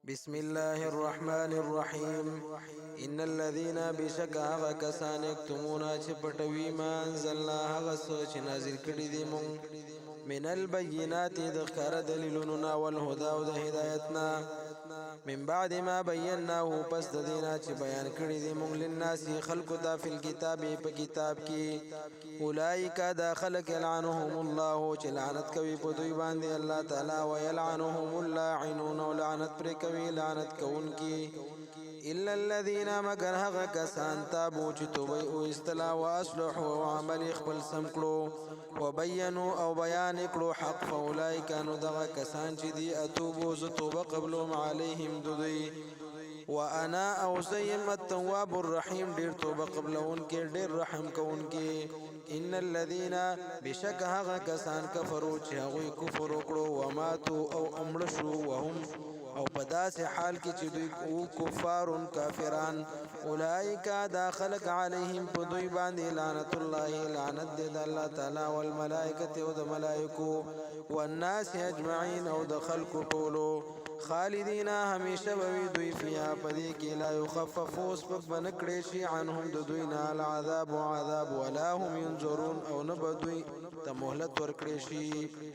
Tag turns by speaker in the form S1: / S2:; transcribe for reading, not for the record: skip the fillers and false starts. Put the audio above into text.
S1: بسم الله الرحمن الرحيم إن الذين بشكا وكسان يكتمون چپټوي ما انزلنا هغه څه چې نازل کړي دي مون من البينات ذكر دليلنا والهدى او د هدايتنا من بعد ما بيناه پس د دینا چې بیان کړي دي مونږ للناس خلق ته په کتاب په کتاب کې اولئک دا خلق لعنهم الله چې لعنت کوي په دوی باندې الله تعالی ويلعنهم اللاعنون ولعنت پر کوي لعنت کوونکی الا الذين مگر هغه کسان تابو چې توبه او استلا واصلحوا وعمل خپل سم کړو وبينوا او بیان کړو حق فاولئک نو دغه کسان چې دي اتوبو ز توبه قبلهم عليهم دوی وانا او سيم التواب الرحيم ډیر توبه قبلون کې ډیر رحم کون کې ان الذين بشك هغه کسان کفروا چې هغه کفر وکړو وماتوا او امر شو وهم او په داسې حال کې چې دوی او کفار کافران اولئک دا خلق علیهم په دوی باندې لعنت الله لعنت د الله تعالی والملائکه او د ملائکو والناس اجمعین او د خلق ټولو خالدین همیشه وي دوی فیا پدې کې لا يخفف وسبب بنکړي شي عنهم د دوی نه العذاب وعذاب ولا هم ينظرون او نه بدوی ته مهلت ورکړي شي